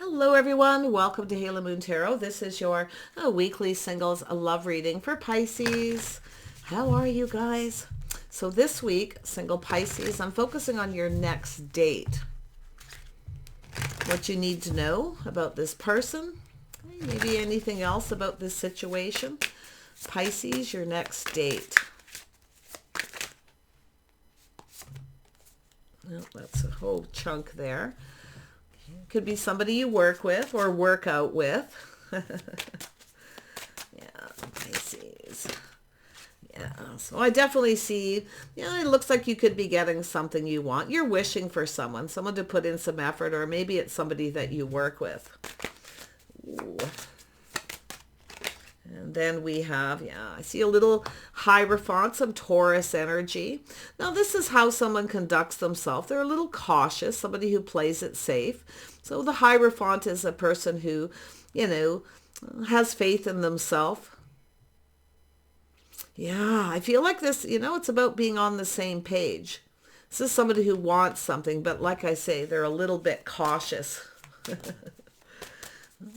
Hello everyone, welcome to Halo Moon Tarot. This is your weekly singles love reading for Pisces. How are you guys? So this week, single Pisces, I'm focusing on your next date. What you need to know about this person, maybe anything else about this situation. Pisces, your next date. Well, that's a whole chunk there. Could be somebody you work with or work out with. Yeah, Pisces. Yeah, so I definitely see, it looks like you could be getting something you want. You're wishing for someone to put in some effort, or maybe it's somebody that you work with. Ooh. And then we have, I see a little Hierophant, some Taurus energy. Now, this is how someone conducts themselves. They're a little cautious, somebody who plays it safe. So the Hierophant is a person who, has faith in themselves. Yeah, I feel like this, it's about being on the same page. This is somebody who wants something, but like I say, they're a little bit cautious.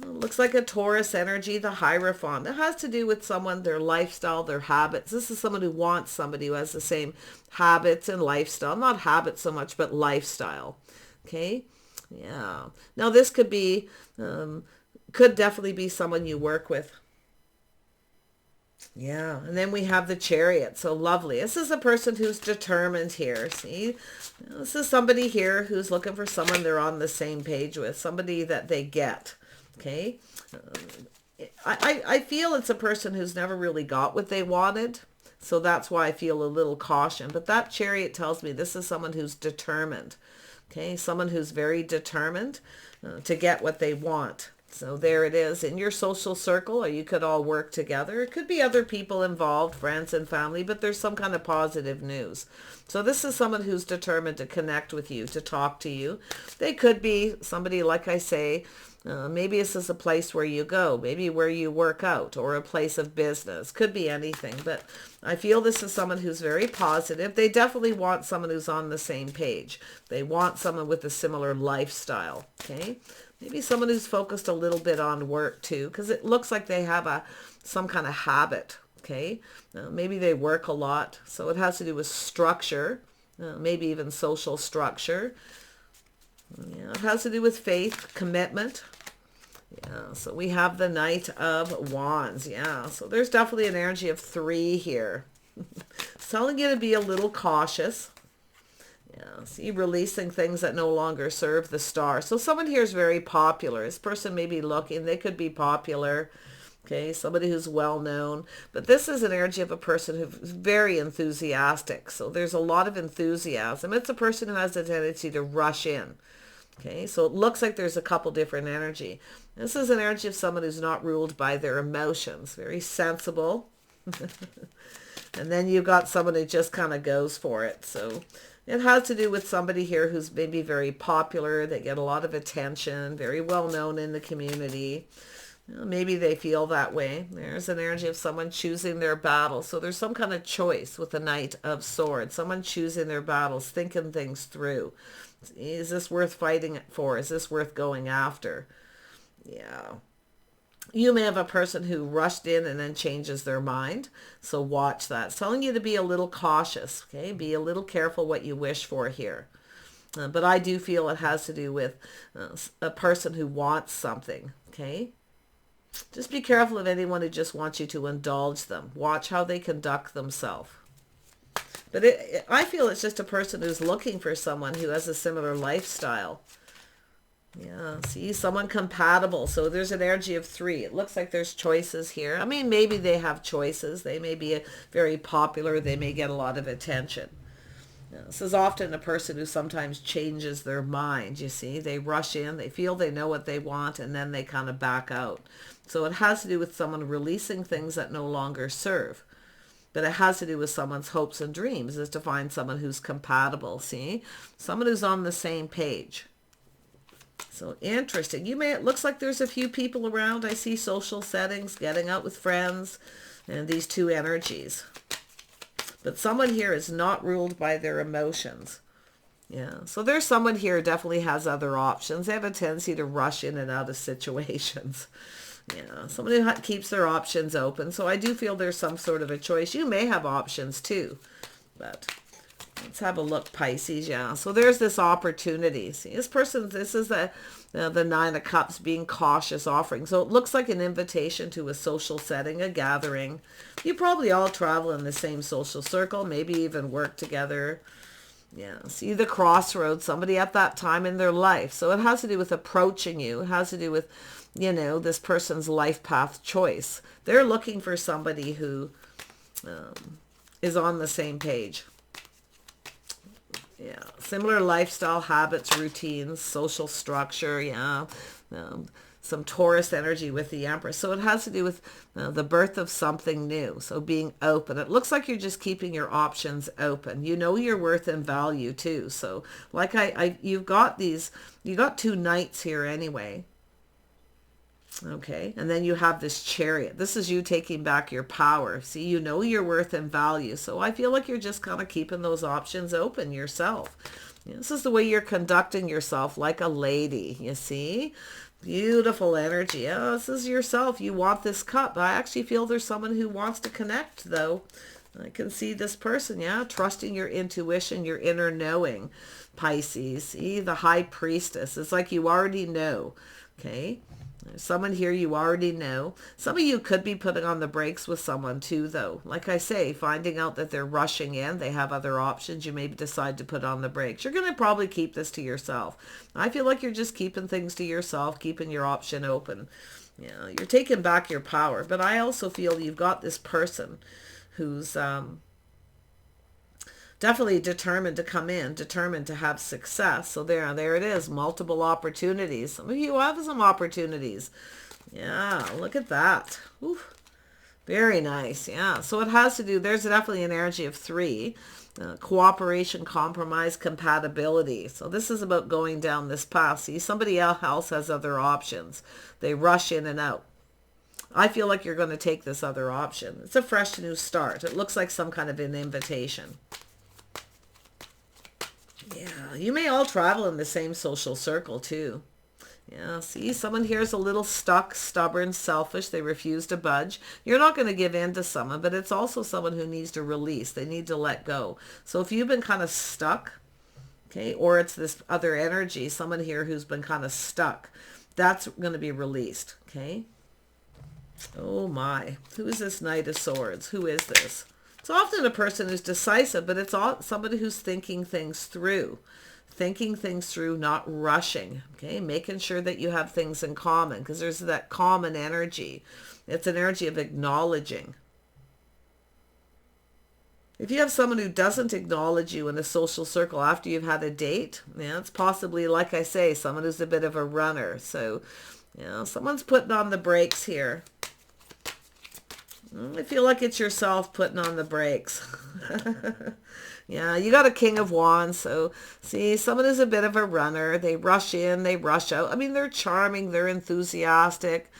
Looks like a Taurus energy, the Hierophant. It has to do with someone, their lifestyle, their habits. This is someone who wants somebody who has the same habits and lifestyle. Not habits so much, but lifestyle. Okay? Yeah. Now this could be, could definitely be someone you work with. Yeah, and then we have the Chariot. So lovely. This is a person who's determined here. See, this is somebody here who's looking for someone they're on the same page with, somebody that they get. Okay, I feel it's a person who's never really got what they wanted. So that's why I feel a little caution. But that Chariot tells me this is someone who's determined. Okay, someone who's very determined to get what they want. So there it is in your social circle, or you could all work together. It could be other people involved, friends and family, but there's some kind of positive news. So this is someone who's determined to connect with you, to talk to you. They could be somebody, like I say, maybe this is a place where you go, maybe where you work out, or a place of business. Could be anything, but I feel this is someone who's very positive. They definitely want someone who's on the same page. They want someone with a similar lifestyle, okay? Maybe someone who's focused a little bit on work too, because it looks like they have some kind of habit, okay? Maybe they work a lot, so it has to do with structure, maybe even social structure. Yeah, it has to do with faith, commitment. Yeah, so we have the Knight of Wands. Yeah, so there's definitely an energy of 3 here. It's telling you to be a little cautious. Yeah, see, releasing things that no longer serve the star. So someone here is very popular. This person may be looking, they could be popular. Okay, somebody who's well known. But this is an energy of a person who's very enthusiastic. So there's a lot of enthusiasm. It's a person who has a tendency to rush in. Okay, so it looks like there's a couple different energy. This is an energy of someone who's not ruled by their emotions. Very sensible. And then you've got someone who just kind of goes for it. So it has to do with somebody here who's maybe very popular. They get a lot of attention, very well known in the community. Maybe they feel that way. There's an energy of someone choosing their battle. So there's some kind of choice with the Knight of Swords. Someone choosing their battles, thinking things through. Is this worth fighting for? Is this worth going after? Yeah. You may have a person who rushed in and then changes their mind. So watch that. It's telling you to be a little cautious. Okay, be a little careful what you wish for here. But I do feel it has to do with a person who wants something. Okay. Just be careful of anyone who just wants you to indulge them. Watch how they conduct themselves. But I feel it's just a person who's looking for someone who has a similar lifestyle. Yeah, see, someone compatible. So there's an energy of 3. It looks like there's choices here. I mean, maybe they have choices. They may be very popular. They may get a lot of attention. This is often a person who sometimes changes their mind, you see. They rush in, they feel they know what they want, and then they kind of back out. So it has to do with someone releasing things that no longer serve. But it has to do with someone's hopes and dreams, is to find someone who's compatible, see? Someone who's on the same page. So interesting. It looks like there's a few people around. I see social settings, getting out with friends, and these 2 energies. But someone here is not ruled by their emotions. Yeah, so there's someone here who definitely has other options. They have a tendency to rush in and out of situations. Yeah, somebody who keeps their options open. So I do feel there's some sort of a choice. You may have options too, but let's have a look, Pisces. Yeah, so there's this opportunity. See, this person, this is the Nine of Cups, being cautious, offering. So it looks like an invitation to a social setting, a gathering. You probably all travel in the same social circle, maybe even work together. Yeah, see the crossroads, somebody at that time in their life. So it has to do with approaching you. It has to do with, you know, this person's life path choice. They're looking for somebody who is on the same page. Yeah, similar lifestyle, habits, routines, social structure. Yeah, some Taurus energy with the Empress. So it has to do with the birth of something new. So being open. It looks like you're just keeping your options open. You know your worth and value too. So like you've got these, you got two knights here anyway. Okay, and then you have this Chariot. This is you taking back your power. See, you know your worth and value. So I feel like you're just kind of keeping those options open yourself. This is the way you're conducting yourself, like a lady, you see? Beautiful energy. Oh, this is yourself. You want this cup. I actually feel there's someone who wants to connect, though. I can see this person, yeah, trusting your intuition, your inner knowing, Pisces. See, the High Priestess. It's like you already know, okay? There's someone here you already know. Some of you could be putting on the brakes with someone too, though. Like I say, finding out that they're rushing in, they have other options, you may decide to put on the brakes. You're going to probably keep this to yourself. I feel like you're just keeping things to yourself, keeping your option open. Yeah, you're taking back your power. But I also feel you've got this person who's definitely determined to come in, determined to have success. So there it is, multiple opportunities. Some of you have some opportunities. Yeah, look at that. Oof. Very nice. Yeah, so it has to do, there's definitely an energy of three. Cooperation, compromise, compatibility. So this is about going down this path. See, somebody else has other options. They rush in and out. I feel like you're going to take this other option. It's a fresh new start. It looks like some kind of an invitation. Yeah, you may all travel in the same social circle too. Yeah, see, someone here is a little stuck, stubborn, selfish. They refuse to budge. You're not going to give in to someone, but it's also someone who needs to release. They need to let go. So if you've been kind of stuck, okay, or it's this other energy, someone here who's been kind of stuck, that's going to be released, okay? Oh my, who is this Knight of Swords? Who is this? It's often a person who's decisive, but it's somebody who's thinking things through. Thinking things through, not rushing. Okay, making sure that you have things in common, because there's that common energy. It's an energy of acknowledging. If you have someone who doesn't acknowledge you in a social circle after you've had a date, yeah, it's possibly, like I say, someone who's a bit of a runner. So, you know, someone's putting on the brakes here. I feel like it's yourself putting on the brakes. Yeah, you got a King of Wands. So, see, someone is a bit of a runner. They rush in, they rush out. I mean, they're charming, they're enthusiastic,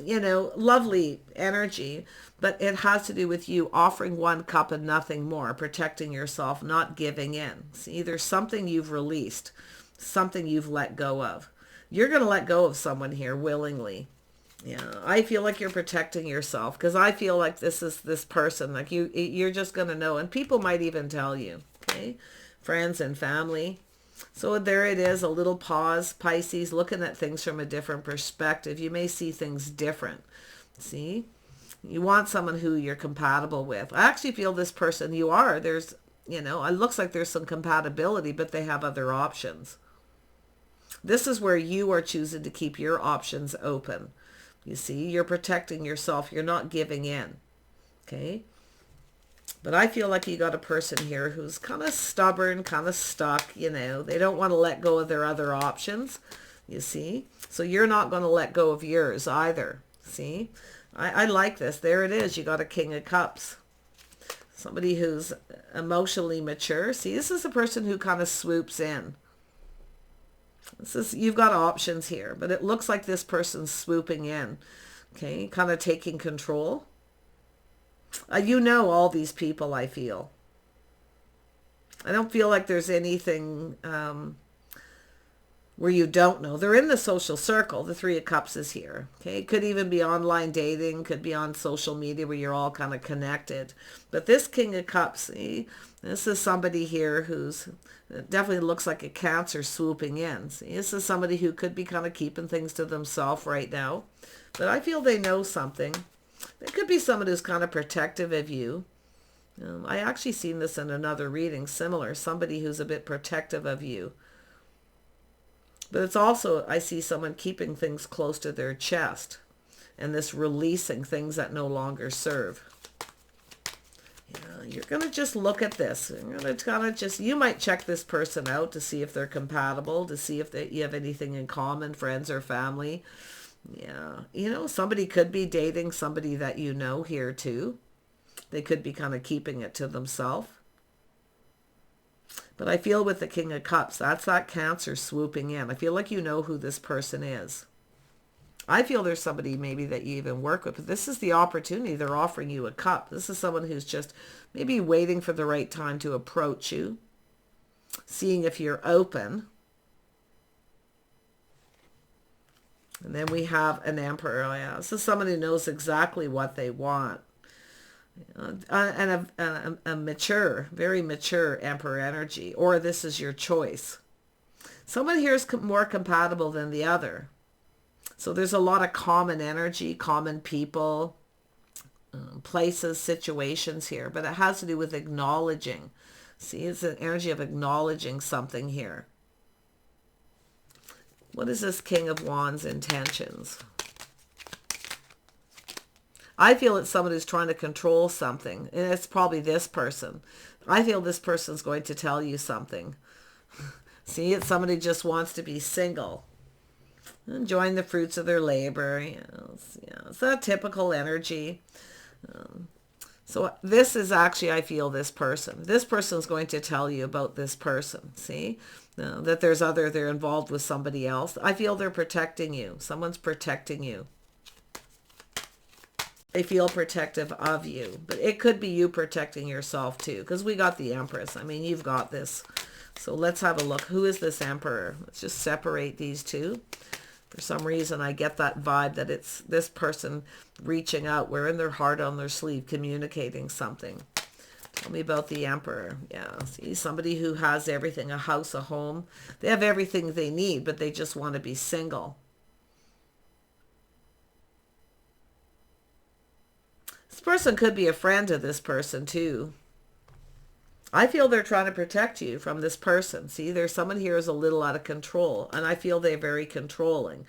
you know, lovely energy. But it has to do with you offering one cup and nothing more, protecting yourself, not giving in. See, there's something you've released, something you've let go of. You're going to let go of someone here willingly. Yeah, I feel like you're protecting yourself, because I feel like this is this person, like you're just going to know, and people might even tell you, okay? Friends and family. So there it is, a little pause, Pisces, looking at things from a different perspective. You may see things different. See? You want someone who you're compatible with. I actually feel this person you are, there's, you know, it looks like there's some compatibility, but they have other options. This is where you are choosing to keep your options open. You see, you're protecting yourself. You're not giving in. Okay? But I feel like you got a person here who's kind of stubborn, kind of stuck, you know. They don't want to let go of their other options, you see. So you're not going to let go of yours either. See? I like this. There it is. You got a King of Cups. Somebody who's emotionally mature. See, this is a person who kind of swoops in. This is, you've got options here, but it looks like this person's swooping in, okay, kind of taking control. You know all these people, I feel. I don't feel like there's anything where you don't know. They're in the social circle. The Three of Cups is here. Okay, it could even be online dating, could be on social media where you're all kind of connected. But this King of Cups, see, this is somebody here who's definitely looks like a Cancer swooping in. See, this is somebody who could be kind of keeping things to themselves right now. But I feel they know something. It could be someone who's kind of protective of you. I actually seen this in another reading, similar. Somebody who's a bit protective of you. But it's also, I see someone keeping things close to their chest and this releasing things that no longer serve. Yeah, you're going to just look at this. You're going to kind of just, you might check this person out to see if they're compatible, to see if you have anything in common, friends or family. Yeah, you know, somebody could be dating somebody that you know here too. They could be kind of keeping it to themselves. But I feel with the King of Cups, that's that Cancer swooping in. I feel like you know who this person is. I feel there's somebody maybe that you even work with. But this is the opportunity. They're offering you a cup. This is someone who's just maybe waiting for the right time to approach you. Seeing if you're open. And then we have an Emperor. Oh, yeah. This is someone who knows exactly what they want. And a mature, very mature Emperor energy, or this is your choice. Someone here is more compatible than the other. So there's a lot of common energy, common people, places, situations here, but it has to do with acknowledging. See, it's an energy of acknowledging something here. What is this King of Wands intentions? I feel it's someone who's trying to control something, and it's probably this person. I feel this person's going to tell you something. See, it's somebody who just wants to be single, enjoying the fruits of their labor. It's that typical energy. So this is actually, I feel, this person. This person's going to tell you about this person. See, that they're involved with somebody else. I feel they're protecting you. Someone's protecting you. They feel protective of you, but it could be you protecting yourself too, because we got the Empress. I mean, you've got this. So let's have a look. Who is this Emperor? Let's just separate these two. For some reason, I get that vibe that it's this person reaching out, wearing their heart on their sleeve, communicating something. Tell me about the Emperor. Yeah, see, somebody who has everything, a house, a home. They have everything they need, but they just want to be single. This person could be a friend of this person too. I feel they're trying to protect you from this person. See, there's someone here who's a little out of control, and I feel they're very controlling.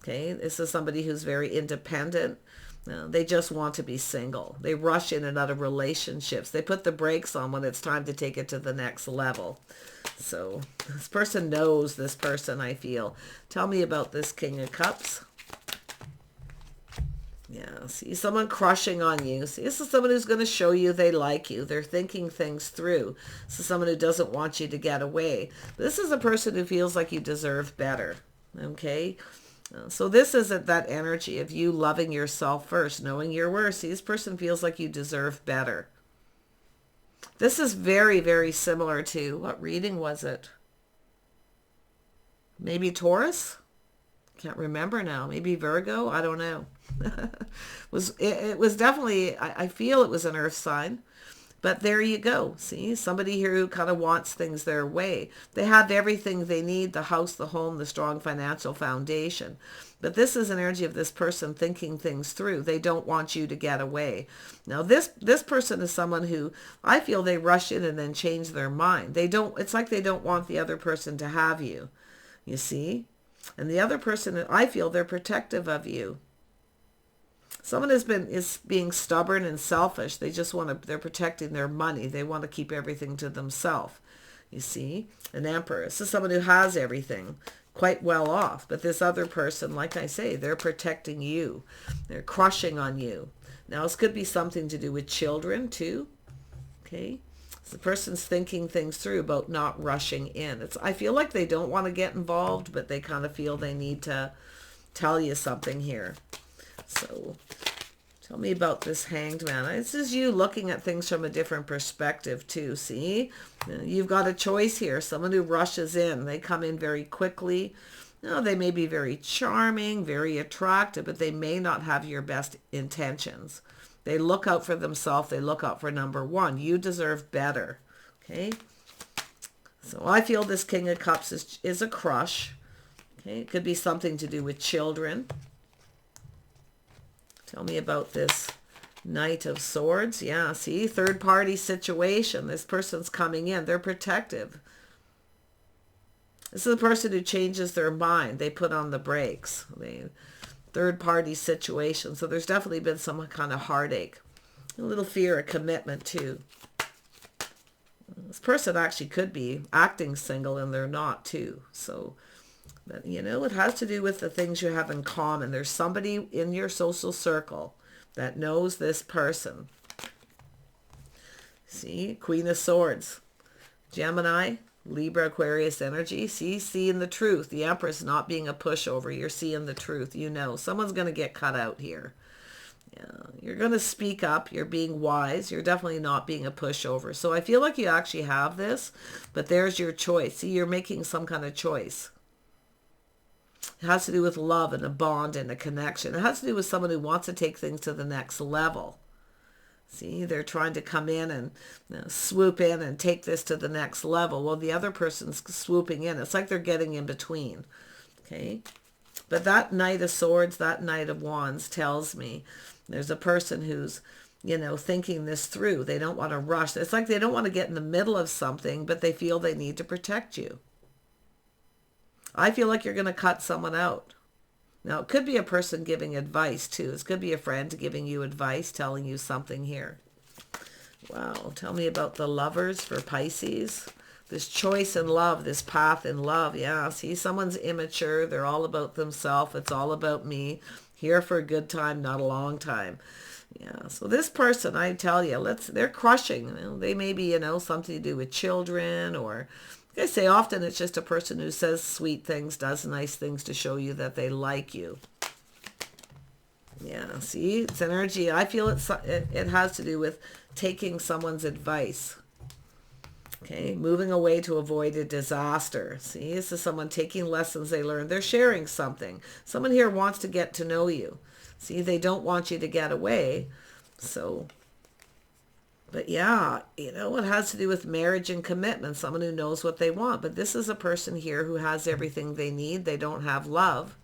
Okay, this is somebody who's very independent. They just want to be single. They rush in and out of relationships. They put the brakes on when it's time to take it to the next level. So this person knows this person, I feel. Tell me about this King of Cups. Yeah, see, someone crushing on you. See, this is someone who's going to show you they like you. They're thinking things through. This is someone who doesn't want you to get away. This is a person who feels like you deserve better. Okay? So this isn't that energy of you loving yourself first, knowing your worth. See, this person feels like you deserve better. This is very, very similar to, what reading was it? Maybe Taurus? Can't remember now. Maybe Virgo? I don't know. It was definitely, I feel it was an earth sign. But there you go. See, somebody here who kind of wants things their way. They have everything they need, the house, the home, the strong financial foundation. But this is an energy of this person thinking things through. They don't want you to get away. Now, this person is someone who I feel they rush in and then change their mind. It's like they don't want the other person to have you. You see? And the other person, I feel they're protective of you. Someone is being stubborn and selfish. They're protecting their money. They want to keep everything to themselves. You see? An Emperor. This is someone who has everything, quite well off. But this other person, like I say, they're protecting you. They're crushing on you. Now, this could be something to do with children too. Okay? So the person's thinking things through about not rushing in. I feel like they don't want to get involved, but they kind of feel they need to tell you something here. So Tell me about this Hanged Man. This is you looking at things from a different perspective too, see? You've got a choice here. Someone who rushes in. They come in very quickly. No, they may be very charming, very attractive, but they may not have your best intentions. They look out for themselves. They look out for number one. You deserve better, okay? So I feel this King of Cups is a crush. Okay, it could be something to do with children. Tell me about this Knight of Swords. Yeah, see, third party situation. This person's coming in. They're protective. This is a person who changes their mind. They put on the brakes. Third party situation. So there's definitely been some kind of heartache. A little fear of commitment too. This person actually could be acting single and they're not too. So, but you know, it has to do with the things you have in common. There's somebody in your social circle that knows this person. See, Queen of Swords. Gemini, Libra, Aquarius energy. See, seeing the truth. The Empress not being a pushover. You're seeing the truth. You know, someone's going to get cut out here. Yeah, you're going to speak up. You're being wise. You're definitely not being a pushover. So I feel like you actually have this, but there's your choice. See, you're making some kind of choice. It has to do with love and a bond and a connection. It has to do with someone who wants to take things to the next level. See, they're trying to come in and swoop in and take this to the next level. Well, the other person's swooping in. It's like they're getting in between. Okay? But that Knight of Swords, that Knight of Wands tells me there's a person who's, you know, thinking this through. They don't want to rush. It's like they don't want to get in the middle of something, but they feel they need to protect you. I feel like you're going to cut someone out. Now, it could be a person giving advice, too. It could be a friend giving you advice, telling you something here. Wow. Tell me about the Lovers for Pisces. This choice in love, this path in love. Yeah, see, someone's immature. They're all about themselves. It's all about me. Here for a good time, not a long time. Yeah, so this person, I tell you, they're crushing. You know, they may be, you know, something to do with children or... Like I say, often it's just a person who says sweet things, does nice things to show you that they like you. Yeah, see, it's energy. I feel it has to do with taking someone's advice. Okay, moving away to avoid a disaster. See, this is someone taking lessons they learned. They're sharing something. Someone here wants to get to know you. See, they don't want you to get away. So... But yeah, you know, it has to do with marriage and commitment, someone who knows what they want. But this is a person here who has everything they need. They don't have love.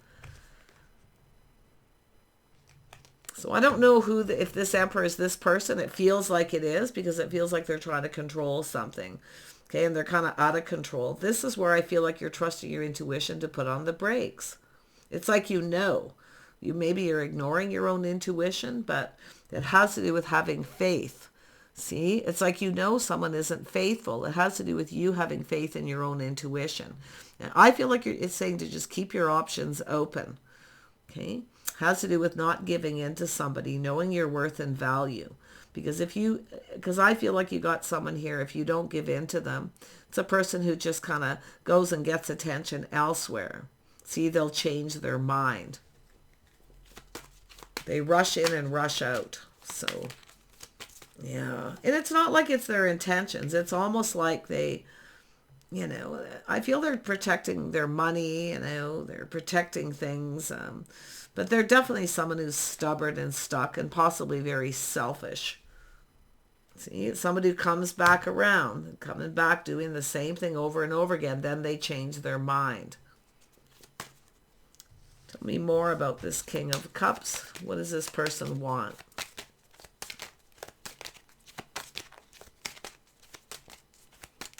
So I don't know if this Emperor is this person. It feels like it is because it feels like they're trying to control something. Okay, and they're kind of out of control. This is where I feel like you're trusting your intuition to put on the brakes. It's like you know. Maybe you're ignoring your own intuition, but it has to do with having faith. See, it's like you know someone isn't faithful. It has to do with you having faith in your own intuition. And I feel like it's saying to just keep your options open. Okay? It has to do with not giving in to somebody, knowing your worth and value. Because I feel like you got someone here, if you don't give in to them, it's a person who just kind of goes and gets attention elsewhere. See, they'll change their mind. They rush in and rush out. So... yeah, and it's not like it's their intentions. It's almost like they, you know, I feel they're protecting their money, you know, they're protecting things. But they're definitely someone who's stubborn and stuck and possibly very selfish. See, it's somebody who comes back around, coming back, doing the same thing over and over again. Then they change their mind. Tell me more about this King of Cups. What does this person want?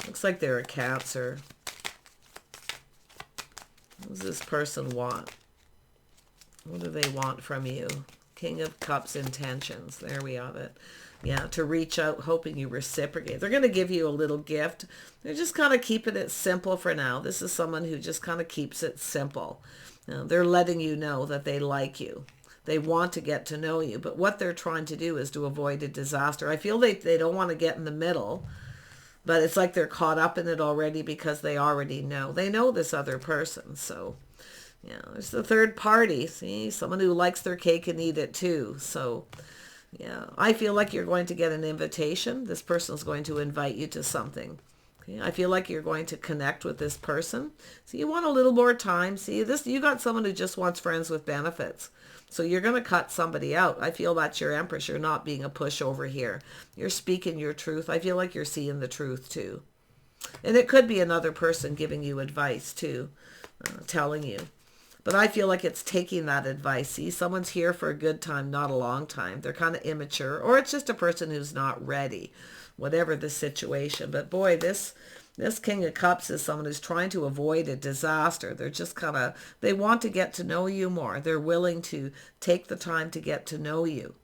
Looks like they're a Cancer. What does this person want? What do they want from you? King of Cups intentions. There we have it. Yeah, to reach out, hoping you reciprocate. They're going to give you a little gift. They're just kind of keeping it simple for now. This is someone who just kind of keeps it simple. They're letting you know that they like you. They want to get to know you. But what they're trying to do is to avoid a disaster. I feel they don't want to get in the middle. But it's like they're caught up in it already because they already know. They know this other person. So, yeah, there's the third party. See, someone who likes their cake and eat it too. So, Yeah, I feel like you're going to get an invitation. This person is going to invite you to something. Okay, I feel like you're going to connect with this person. So you want a little more time. See, this, you got someone who just wants friends with benefits. So you're going to cut somebody out. I feel that's your Empress. You're not being a pushover here. You're speaking your truth. I feel like you're seeing the truth too. And it could be another person giving you advice too, telling you. But I feel like it's taking that advice. See, someone's here for a good time, not a long time. They're kind of immature, or it's just a person who's not ready, whatever the situation. But boy, this King of Cups is someone who's trying to avoid a disaster. They're just kind of, they want to get to know you more. They're willing to take the time to get to know you.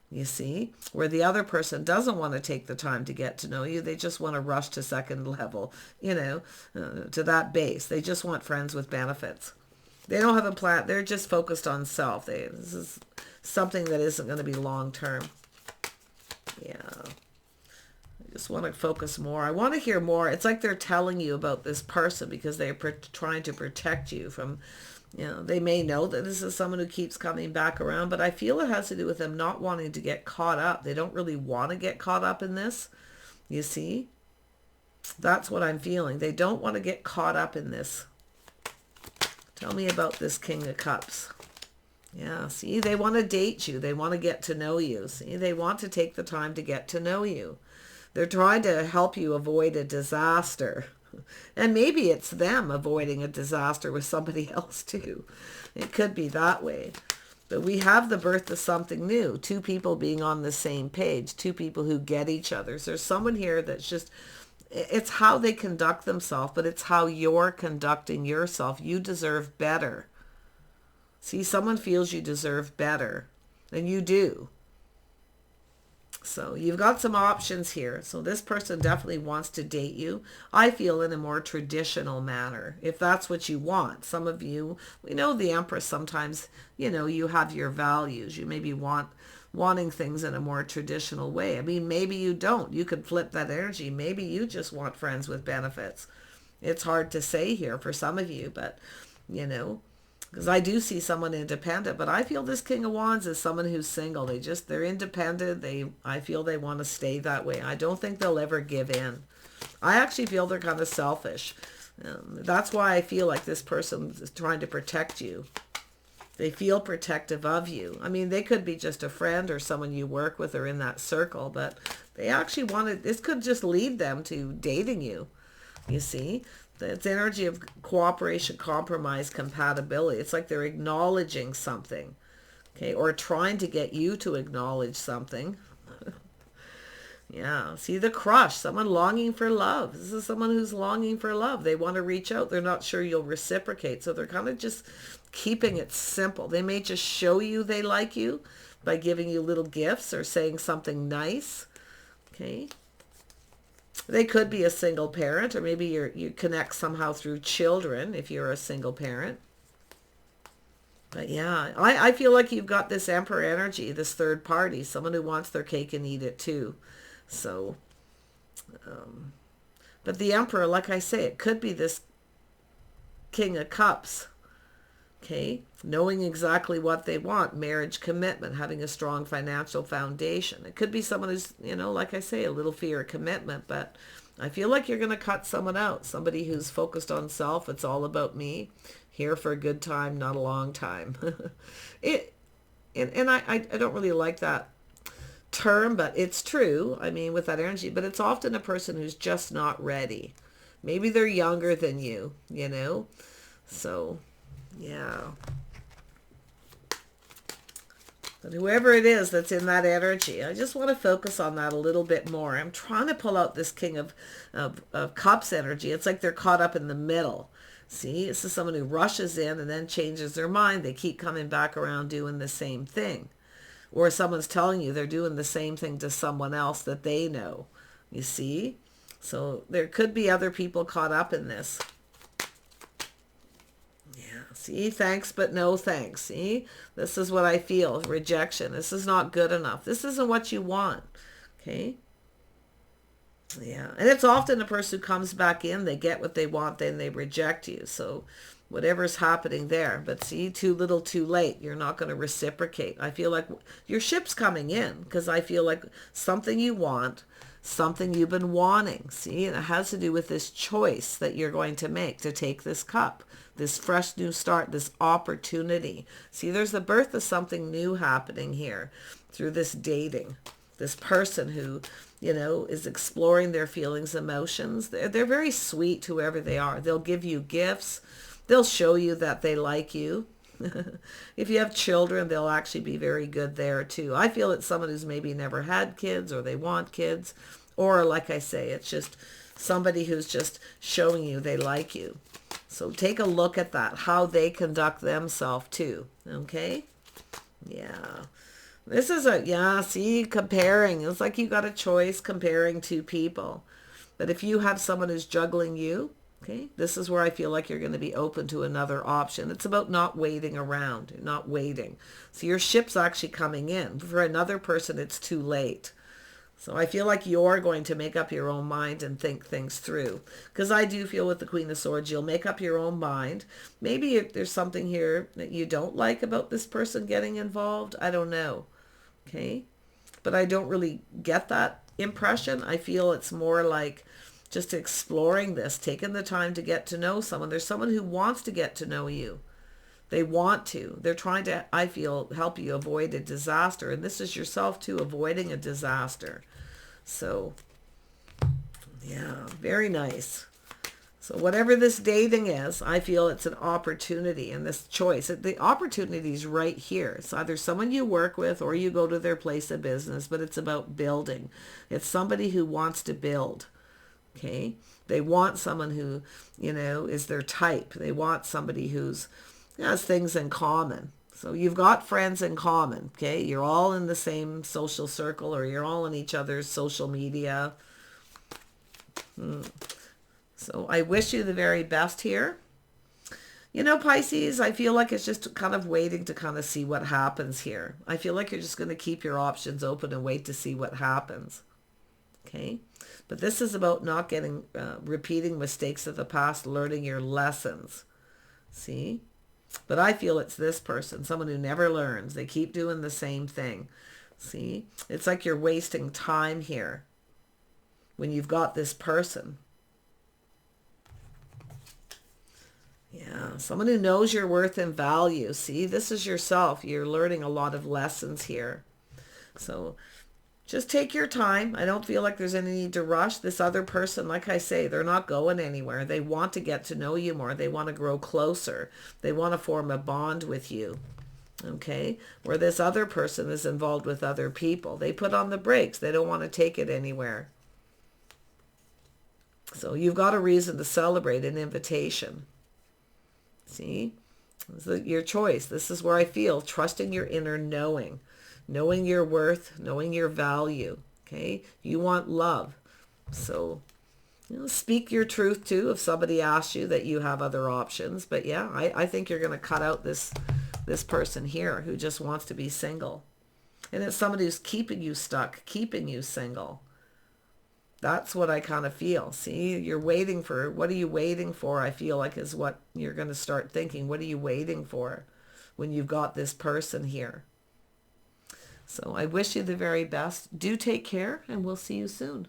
You see, where the other person doesn't want to take the time to get to know you. They just want to rush to second level, to that base. They just want friends with benefits. They don't have a plan. They're just focused on self. This is something that isn't going to be long term. Yeah. I just want to focus more. I want to hear more. It's like they're telling you about this person because they're trying to protect you from, they may know that this is someone who keeps coming back around, but I feel it has to do with them not wanting to get caught up. They don't really want to get caught up in this. You see? That's what I'm feeling. They don't want to get caught up in this. Tell me about this King of Cups. Yeah, see, they want to date you. They want to get to know you. See, they want to take the time to get to know you. They're trying to help you avoid a disaster. And maybe it's them avoiding a disaster with somebody else too. It could be that way. But we have the birth of something new. Two people being on the same page. Two people who get each other. So there's someone here that's just... It's how they conduct themselves, but it's how you're conducting yourself. You deserve better. See, someone feels you deserve better, and you do. So you've got some options here. So this person definitely wants to date you. I feel in a more traditional manner, if that's what you want. Some of you, we know the Empress sometimes, you have your values. You maybe wanting things in a more traditional way. I mean, maybe you don't. You could flip that energy. Maybe you just want friends with benefits. It's hard to say here for some of you, but, because I do see someone independent, but I feel this King of Wands is someone who's single. They're independent. I feel they want to stay that way. I don't think they'll ever give in. I actually feel they're kind of selfish. That's why I feel like this person is trying to protect you. They feel protective of you. I mean, they could be just a friend or someone you work with or in that circle, but they actually this could just lead them to dating you. You see? It's energy of cooperation, compromise, compatibility. It's like they're acknowledging something, okay? Or trying to get you to acknowledge something. Yeah, see the crush, someone longing for love. This is someone who's longing for love. They want to reach out. They're not sure you'll reciprocate. So they're kind of just keeping it simple. They may just show you they like you by giving you little gifts or saying something nice. Okay. They could be a single parent, or maybe you connect somehow through children if you're a single parent. But yeah, I feel like you've got this Emperor energy, this third party, someone who wants their cake and eat it too. So, but the Emperor, like I say, it could be this King of Cups. Okay, knowing exactly what they want, marriage commitment, having a strong financial foundation. It could be someone who's, like I say, a little fear of commitment, but I feel like you're going to cut someone out, somebody who's focused on self. It's all about me, here for a good time, not a long time. I don't really like that term, but it's true. I mean, with that energy, but it's often a person who's just not ready. Maybe they're younger than you, so... Yeah. But whoever it is that's in that energy, I just want to focus on that a little bit more. I'm trying to pull out this King of Cups energy. It's like they're caught up in the middle. See, this is someone who rushes in and then changes their mind. They keep coming back around doing the same thing. Or someone's telling you they're doing the same thing to someone else that they know. You see? So there could be other people caught up in this. See, thanks, but no thanks. See, this is what I feel. Rejection. This is not good enough. This isn't what you want. Okay. Yeah. And it's often a person who comes back in, they get what they want, then they reject you. So whatever's happening there. But see, too little too late. You're not going to reciprocate. I feel like your ship's coming in, because I feel like something you want, something you've been wanting. See, and it has to do with this choice that you're going to make to take this cup, this fresh new start, this opportunity. See, there's the birth of something new happening here through this dating. This person who, you know, is exploring their feelings, emotions. They're very sweet, whoever they are. They'll give you gifts. They'll show you that they like you. If you have children, they'll actually be very good there too. I feel it's someone who's maybe never had kids, or they want kids. Or like I say, it's just somebody who's just showing you they like you. So take a look at that, how they conduct themselves too. Okay? Yeah. This is see, comparing. It's like you got a choice comparing two people. But if you have someone who's juggling you, okay, this is where I feel like you're going to be open to another option. It's about not waiting around, not waiting. So your ship's actually coming in. For another person, it's too late. So I feel like you're going to make up your own mind and think things through. Because I do feel with the Queen of Swords, you'll make up your own mind. Maybe there's something here that you don't like about this person getting involved. I don't know. Okay? But I don't really get that impression. I feel it's more like just exploring this, taking the time to get to know someone. There's someone who wants to get to know you. They want to. They're trying to, I feel, help you avoid a disaster. And this is yourself too, avoiding a disaster. So, yeah, very nice. So whatever this dating is, I feel it's an opportunity, and this choice. The opportunity is right here. It's either someone you work with or you go to their place of business, but it's about building. It's somebody who wants to build. Okay? They want someone who, you know, is their type. They want somebody who's has things in common. So you've got friends in common, okay? You're all in the same social circle, or you're all in each other's social media. So I wish you the very best here. You know, Pisces, I feel like it's just kind of waiting to kind of see what happens here. I feel like you're just going to keep your options open and wait to see what happens. Okay? But this is about not getting, repeating mistakes of the past, learning your lessons. See? But I feel it's this person, someone who never learns. They keep doing the same thing. See? It's like you're wasting time here when you've got this person. Yeah, someone who knows your worth and value. See, this is yourself. You're learning a lot of lessons here. So just take your time. I don't feel like there's any need to rush. This other person, like I say, they're not going anywhere. They want to get to know you more. They want to grow closer. They want to form a bond with you. Okay? Where this other person is involved with other people. They put on the brakes. They don't want to take it anywhere. So you've got a reason to celebrate, an invitation. See? This is your choice. This is where I feel trusting your inner knowing. Knowing your worth, knowing your value, okay? You want love. So, you know, speak your truth too if somebody asks you that you have other options. But yeah, I think you're going to cut out this person here who just wants to be single. And it's somebody who's keeping you stuck, keeping you single. That's what I kind of feel. See, you're waiting for, what are you waiting for? I feel like is what you're going to start thinking. What are you waiting for when you've got this person here? So I wish you the very best. Do take care, and we'll see you soon.